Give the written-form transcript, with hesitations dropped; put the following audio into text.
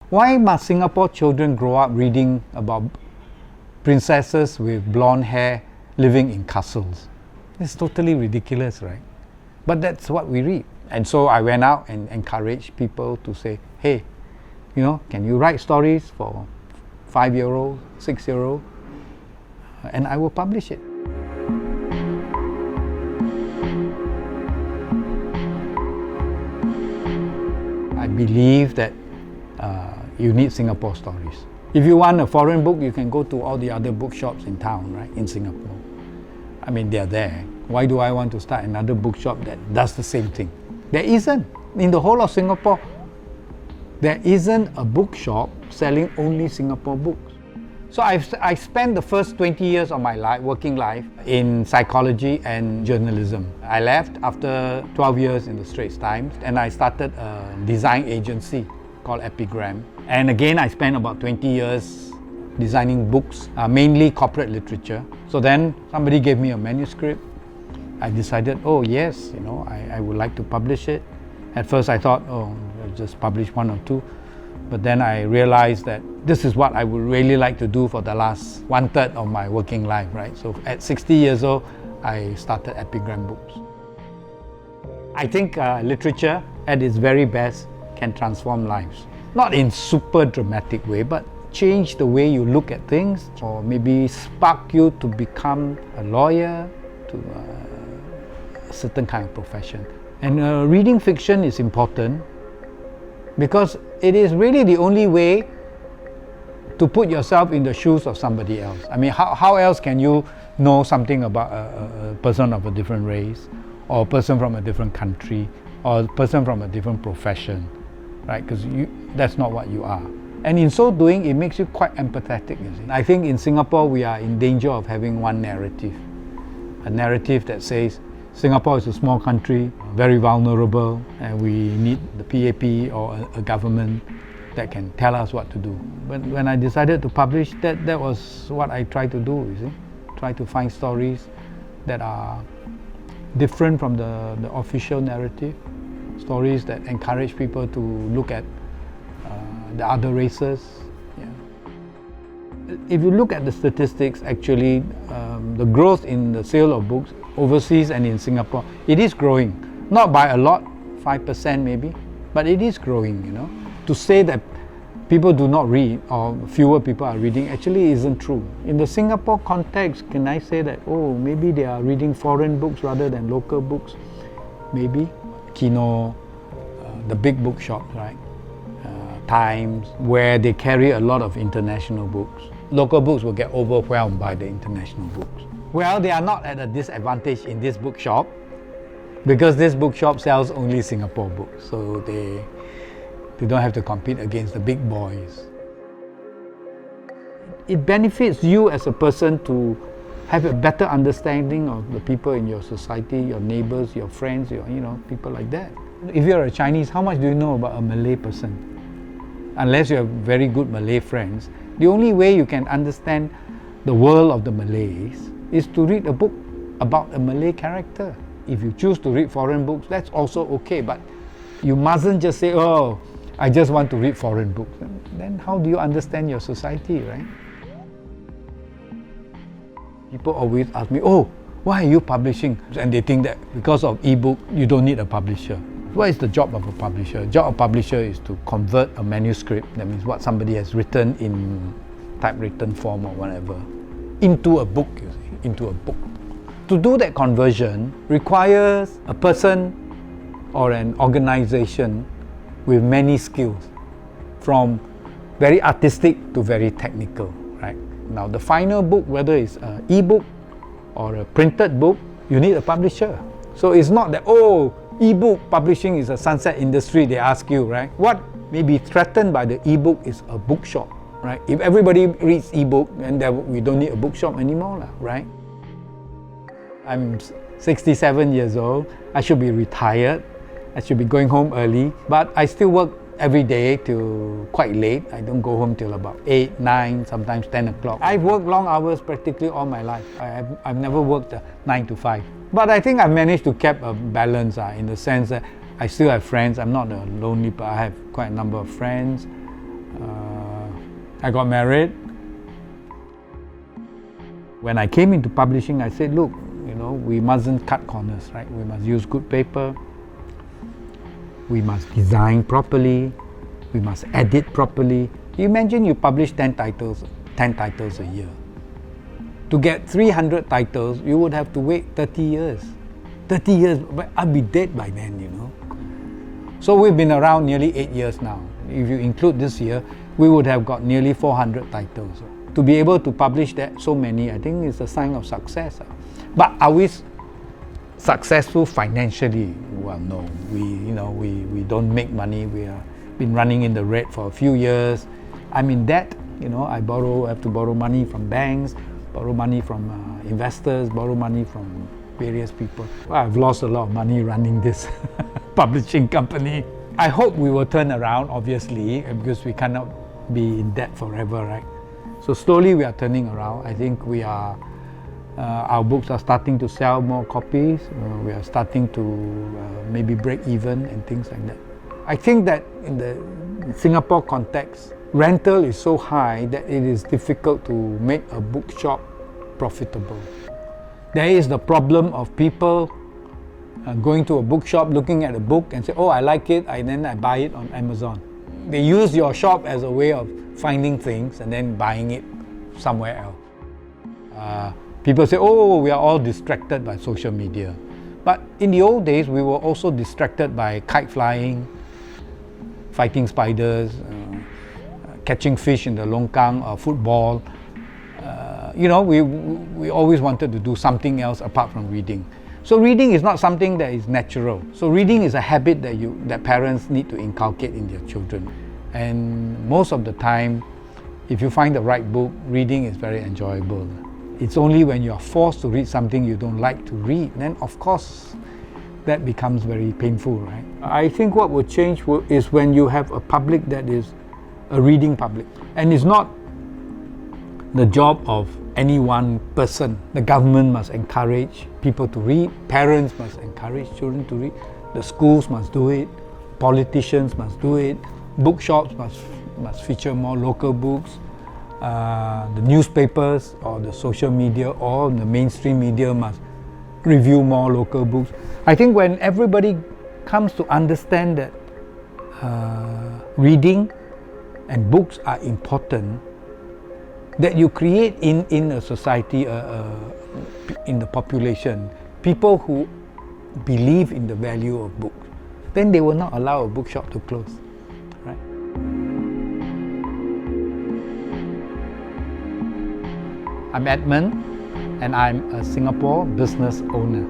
Why must Singapore children grow up reading about princesses with blonde hair living in castles? It's totally ridiculous, right? But that's what we read. And so I went out and encouraged people to say, hey, can you write stories for 5-year-old, 6-year-old? And I will publish it. I believe that you need Singapore stories. If you want a foreign book, you can go to all the other bookshops in town, right, in Singapore. I mean, they're there. Why do I want to start another bookshop that does the same thing? There isn't. In the whole of Singapore, there isn't a bookshop selling only Singapore books. So I spent the first 20 years of my life, working life, in psychology and journalism. I left after 12 years in the Straits Times and I started a design agency called Epigram. And again, I spent about 20 years designing books, mainly corporate literature. So then somebody gave me a manuscript. I decided, oh yes, I would like to publish it. At first I thought, I'll just publish 1 or 2. But then I realized that this is what I would really like to do for the last 1/3 of my working life, right? So at 60 years old, I started Epigram Books. I think literature at its very best can transform lives. Not in super dramatic way, but change the way you look at things, or maybe spark you to become a lawyer, to a certain kind of profession. And reading fiction is important because it is really the only way to put yourself in the shoes of somebody else. I mean, how else can you know something about a person of a different race, or a person from a different country, or a person from a different profession, right? Because that's not what you are. And in so doing, it makes you quite empathetic, you see. I think in Singapore, we are in danger of having one narrative. A narrative that says, Singapore is a small country, very vulnerable, and we need the PAP or a government that can tell us what to do. But when I decided to publish, that was what I tried to do, you see. Try to find stories that are different from the official narrative, stories that encourage people to look at the other races. Yeah. If you look at the statistics, actually, the growth in the sale of books overseas and in Singapore, it is growing. Not by a lot, 5% maybe, but it is growing, To say that people do not read or fewer people are reading actually isn't true. In the Singapore context, can I say that, maybe they are reading foreign books rather than local books? Maybe. Kino, the big bookshops, right? Times, where they carry a lot of international books. Local books will get overwhelmed by the international books. Well, they are not at a disadvantage in this bookshop because this bookshop sells only Singapore books, so they don't have to compete against the big boys. It benefits you as a person to have a better understanding of the people in your society, your neighbors, your friends, people like that. If you're a Chinese, how much do you know about a Malay person? Unless you have very good Malay friends, the only way you can understand the world of the Malays is to read a book about a Malay character. If you choose to read foreign books, that's also okay, but you mustn't just say, I just want to read foreign books. Then how do you understand your society, right? People always ask me, why are you publishing? And they think that because of ebook, you don't need a publisher. What is the job of a publisher? The job of a publisher is to convert a manuscript, that means what somebody has written in typewritten form or whatever, into a book, into a book. To do that conversion requires a person or an organization with many skills, from very artistic to very technical, right? Now the final book, whether it's an e-book or a printed book, you need a publisher. So it's not that, e-book publishing is a sunset industry, they ask you, right? What may be threatened by the e-book is a bookshop, right? If everybody reads e-book, then we don't need a bookshop anymore, right? I'm 67 years old, I should be retired, I should be going home early, but I still work every day till quite late. I don't go home till about 8, 9, sometimes 10 o'clock. I've worked long hours practically all my life. I've never worked 9 to 5. But I think I've managed to keep a balance in the sense that I still have friends. I'm not a lonely person. I have quite a number of friends. I got married. When I came into publishing, I said, look, we mustn't cut corners, right? We must use good paper. We must design properly. We must edit properly. You imagine you publish 10 titles a year. To get 300 titles, you would have to wait 30 years. 30 years, but I'll be dead by then, So we've been around nearly 8 years now. If you include this year, we would have got nearly 400 titles. To be able to publish that so many, I think is a sign of success. But are we successful financially? Well, no. We don't make money. We have been running in the red for a few years. I'm in debt. I have to borrow money from banks, borrow money from investors, borrow money from various people. Well, I've lost a lot of money running this publishing company. I hope we will turn around, obviously, because we cannot be in debt forever, right? So slowly we are turning around. I think our books are starting to sell more copies. We are starting to maybe break even and things like that. I think that in the Singapore context, rental is so high that it is difficult to make a bookshop profitable. There is the problem of people going to a bookshop, looking at a book and say, oh, I like it, and then I buy it on Amazon. They use your shop as a way of finding things and then buying it somewhere else. People say, oh, we are all distracted by social media. But in the old days, we were also distracted by kite flying, fighting spiders, catching fish in the longkang, or football. We always wanted to do something else apart from reading. So reading is not something that is natural. So reading is a habit that parents need to inculcate in their children. And most of the time, if you find the right book, reading is very enjoyable. It's only when you are forced to read something you don't like to read, then of course that becomes very painful, right? I think what will change is when you have a public that is a reading public. And it's not the job of any one person. The government must encourage people to read, parents must encourage children to read, the schools must do it, politicians must do it, bookshops must feature more local books, the newspapers or the social media or the mainstream media must review more local books. I think when everybody comes to understand that reading and books are important, that you create in a society, in the population, people who believe in the value of books, then they will not allow a bookshop to close, right? I'm Edmund, and I'm a Singapore business owner.